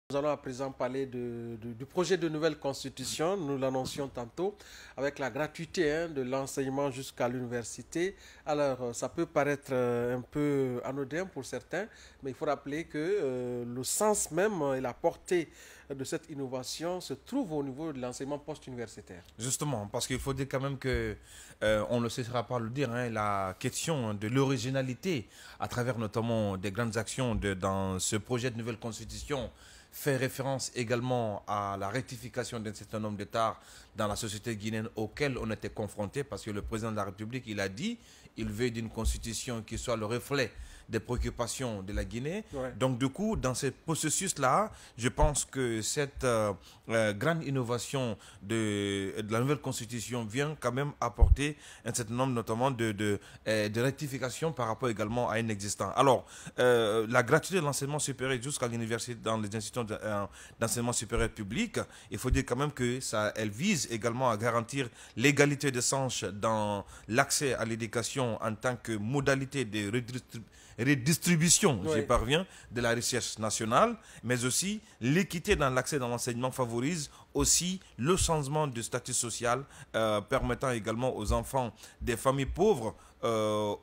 Nous allons à présent parler du projet de nouvelle constitution, nous l'annoncions tantôt, avec la gratuité de l'enseignement jusqu'à l'université. Alors, ça peut paraître un peu anodin pour certains, mais il faut rappeler que le sens même et la portée de cette innovation se trouve au niveau de l'enseignement post-universitaire. Justement, parce qu'il faut dire quand même que, on ne cessera pas de le dire, la question de l'originalité, à travers notamment des grandes actions dans ce projet de nouvelle constitution, fait référence également à la rectification d'un certain nombre d'états dans la société guinéenne auxquels on était confronté, parce que le président de la République, il a dit, il veut d'une constitution qui soit le reflet des préoccupations de la Guinée. Ouais. Donc du coup, dans ce processus-là, je pense que cette grande innovation de la nouvelle constitution vient quand même apporter un certain nombre notamment de rectifications par rapport également à un existant. Alors, la gratuité de l'enseignement supérieur jusqu'à l'université dans les institutions d'enseignement supérieur public, il faut dire quand même que elle vise également à garantir l'égalité des chances dans l'accès à l'éducation en tant que modalité de redistribution, Oui. j'y parviens, de la recherche nationale, mais aussi l'équité dans l'accès dans l'enseignement favorise aussi le changement de statut social, permettant également aux enfants des familles pauvres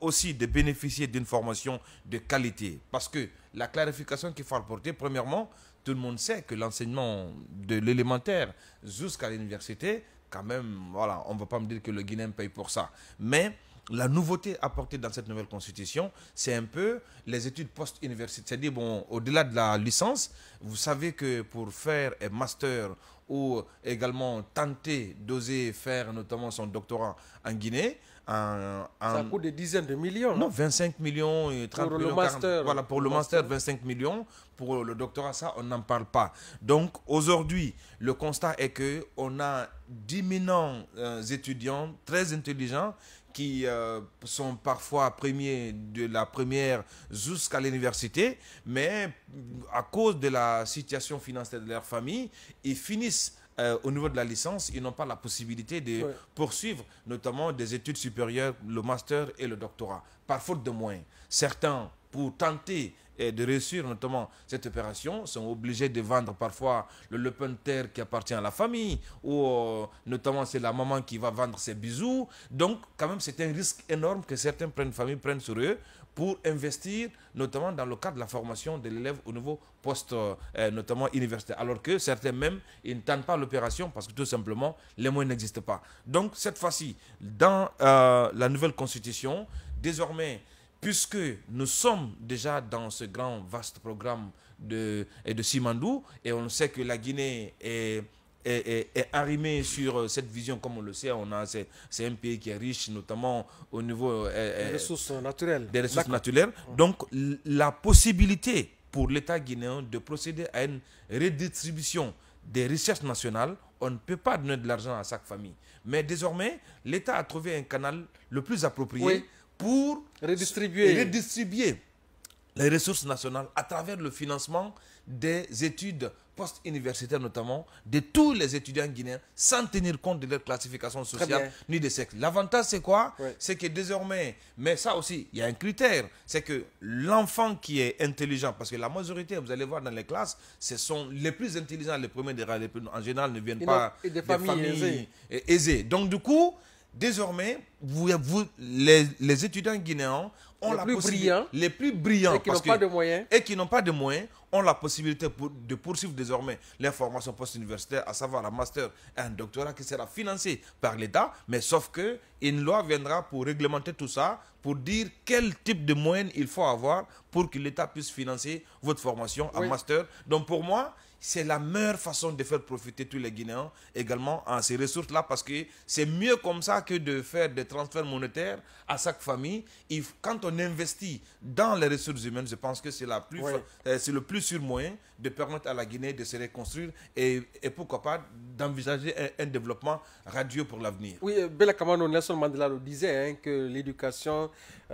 aussi de bénéficier d'une formation de qualité. Parce que la clarification qu'il faut apporter, premièrement, tout le monde sait que l'enseignement de l'élémentaire jusqu'à l'université, quand même, voilà, on ne va pas me dire que le Guinéen paye pour ça. Mais la nouveauté apportée dans cette nouvelle constitution, c'est un peu les études post-universitaires. C'est-à-dire, bon, au-delà de la licence, vous savez que pour faire un master ou également tenter d'oser faire notamment son doctorat en Guinée, Ça coûte des dizaines de millions. non, 25 millions, 30 pour millions, le 40, master. voilà, pour le master, 25 millions. Pour le doctorat, ça, on n'en parle pas. Donc, aujourd'hui, le constat est qu'on a d'imminents étudiants très intelligents qui sont parfois premiers de la première jusqu'à l'université, mais à cause de la situation financière de leur famille, ils finissent au niveau de la licence, ils n'ont pas la possibilité de poursuivre notamment des études supérieures, le master et le doctorat, par faute de moyens. Certains, pour tenter de réussir notamment cette opération, sont obligés de vendre parfois le lopin de terre qui appartient à la famille, ou notamment c'est la maman qui va vendre ses bijoux. Donc quand même c'est un risque énorme que certaines familles prennent sur eux pour investir notamment dans le cadre de la formation de l'élève au niveau post, notamment universitaire. Alors que certains même, ils ne tentent pas l'opération parce que tout simplement, les moyens n'existent pas. Donc cette fois-ci, dans la nouvelle constitution, désormais, puisque nous sommes déjà dans ce grand, vaste programme de Simandou, et on sait que la Guinée est arrimée sur cette vision, comme on le sait, c'est un pays qui est riche, notamment au niveau des ressources naturelles. des ressources naturelles. Donc, la possibilité pour l'État guinéen de procéder à une redistribution des richesses nationales, on ne peut pas donner de l'argent à chaque famille. Mais désormais, l'État a trouvé un canal le plus approprié pour redistribuer les ressources nationales à travers le financement des études post-universitaires, notamment de tous les étudiants guinéens, sans tenir compte de leur classification sociale ni de sexe. L'avantage, c'est quoi? C'est que désormais, mais ça aussi, il y a un critère, c'est que l'enfant qui est intelligent, parce que la majorité, vous allez voir dans les classes, ce sont les plus intelligents, les premiers en général ne viennent pas des familles aisées. Donc du coup, désormais, les étudiants guinéens ont les plus brillants et qui n'ont pas de moyens ont la possibilité de poursuivre désormais leur formation post-universitaire, à savoir un master et un doctorat qui sera financé par l'État, mais sauf que une loi viendra pour réglementer tout ça, pour dire quel type de moyens il faut avoir pour que l'État puisse financer votre formation en master. Donc pour moi, c'est la meilleure façon de faire profiter tous les Guinéens également en ces ressources-là, parce que c'est mieux comme ça que de faire des transferts monétaires à chaque famille. Quand on investit dans les ressources humaines, je pense que c'est le plus sûr moyen de permettre à la Guinée de se reconstruire et pourquoi pas d'envisager un développement radieux pour l'avenir. Oui, Bella Kamano, Nelson Mandela le disait, que l'éducation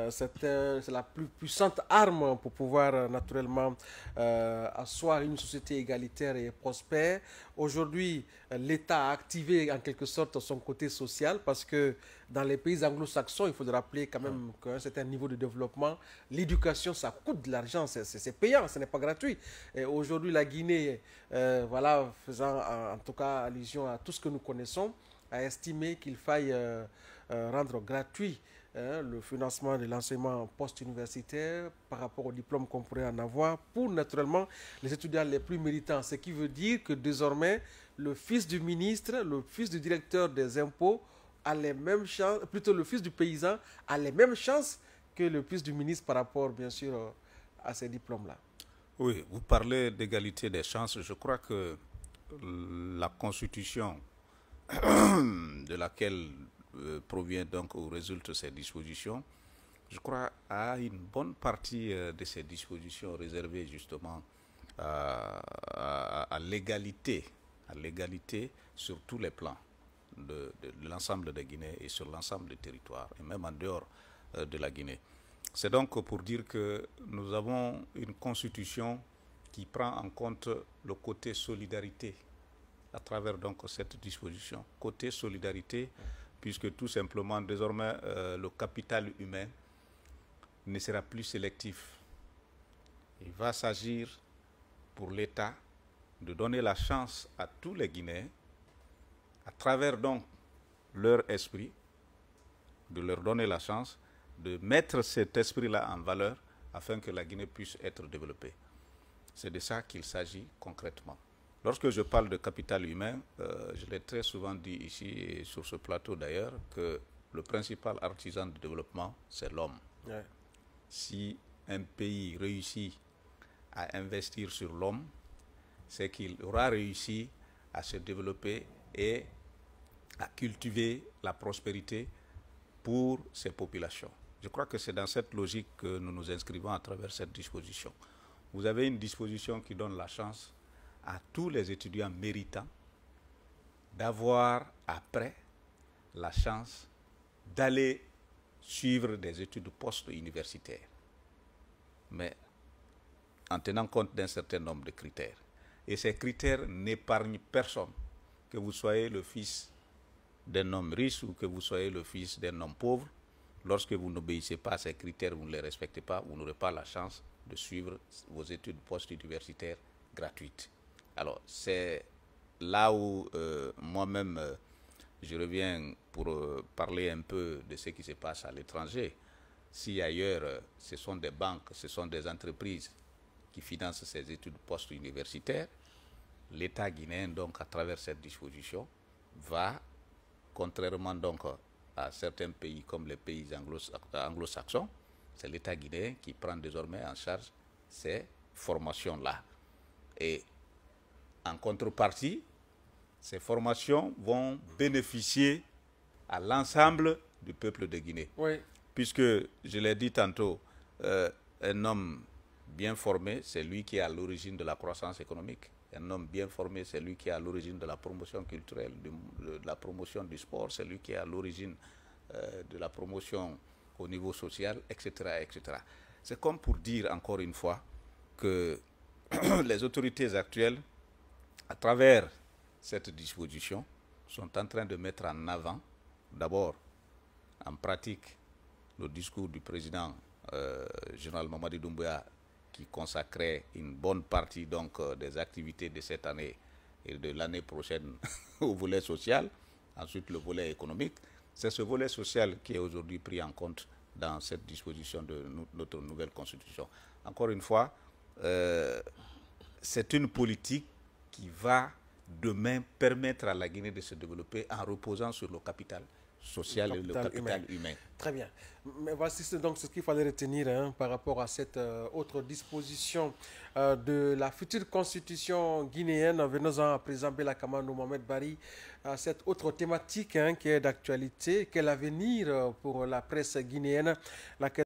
c'est la plus puissante arme pour pouvoir naturellement asseoir une société égalitaire et prospère. Aujourd'hui, l'État a activé en quelque sorte son côté social parce que dans les pays anglo-saxons, il faut rappeler quand même qu'à un certain niveau de développement, l'éducation, ça coûte de l'argent, c'est payant, ce n'est pas gratuit. Et aujourd'hui, la Guinée, voilà, faisant en tout cas allusion à tout ce que nous connaissons, a estimé qu'il faille rendre gratuit le financement de l'enseignement post-universitaire par rapport aux diplômes qu'on pourrait en avoir pour naturellement les étudiants les plus méritants. Ce qui veut dire que désormais, le fils du ministre, le fils du directeur des impôts a les mêmes chances, plutôt le fils du paysan a les mêmes chances que le fils du ministre par rapport, bien sûr, à ces diplômes-là. Oui, vous parlez d'égalité des chances. Je crois que la constitution de laquelle provient donc ou résulte ces dispositions, je crois, a une bonne partie de ces dispositions réservées justement à l'égalité sur tous les plans de l'ensemble de Guinée et sur l'ensemble du territoire, et même en dehors de la Guinée. C'est donc pour dire que nous avons une constitution qui prend en compte le côté solidarité à travers donc cette disposition. Côté solidarité, puisque tout simplement désormais le capital humain ne sera plus sélectif. Il va s'agir pour l'État de donner la chance à tous les Guinéens, à travers donc leur esprit, de leur donner la chance de mettre cet esprit-là en valeur afin que la Guinée puisse être développée. C'est de ça qu'il s'agit concrètement. Lorsque je parle de capital humain, je l'ai très souvent dit ici et sur ce plateau d'ailleurs, que le principal artisan du développement, c'est l'homme. Ouais. Si un pays réussit à investir sur l'homme, c'est qu'il aura réussi à se développer et à cultiver la prospérité pour ses populations. Je crois que c'est dans cette logique que nous nous inscrivons à travers cette disposition. Vous avez une disposition qui donne la chance à tous les étudiants méritants d'avoir après la chance d'aller suivre des études post-universitaires, mais en tenant compte d'un certain nombre de critères. Et ces critères n'épargnent personne, que vous soyez le fils d'un homme riche ou que vous soyez le fils d'un homme pauvre. Lorsque vous n'obéissez pas à ces critères, vous ne les respectez pas, vous n'aurez pas la chance de suivre vos études post-universitaires gratuites. Alors, c'est là où moi-même, je reviens pour parler un peu de ce qui se passe à l'étranger. Si ailleurs, ce sont des banques, ce sont des entreprises qui financent ces études post-universitaires, l'État guinéen, donc, à travers cette disposition, va, contrairement donc à certains pays comme les pays anglo-saxons, c'est l'État guinéen qui prend désormais en charge ces formations-là. Et en contrepartie, ces formations vont bénéficier à l'ensemble du peuple de Guinée. Oui. Puisque, je l'ai dit tantôt, un homme bien formé, c'est lui qui est à l'origine de la croissance économique. Un homme bien formé, c'est lui qui est à l'origine de la promotion culturelle, de la promotion du sport, c'est lui qui est à l'origine de la promotion au niveau social, etc., etc. C'est comme pour dire encore une fois que les autorités actuelles, à travers cette disposition, sont en train de mettre en avant, d'abord, en pratique, le discours du président général Mamadi Doumbouya, qui consacrait une bonne partie donc des activités de cette année et de l'année prochaine au volet social, ensuite le volet économique. C'est ce volet social qui est aujourd'hui pris en compte dans cette disposition de notre nouvelle constitution. Encore une fois, c'est une politique qui va demain permettre à la Guinée de se développer en reposant sur le capital social et le capital humain. Très bien. Mais voici donc ce qu'il fallait retenir par rapport à cette autre disposition de la future constitution guinéenne. Venons-en à présent Bella Kamano Mohamed Bari à cette autre thématique qui est d'actualité. Quel avenir pour la presse guinéenne, laquelle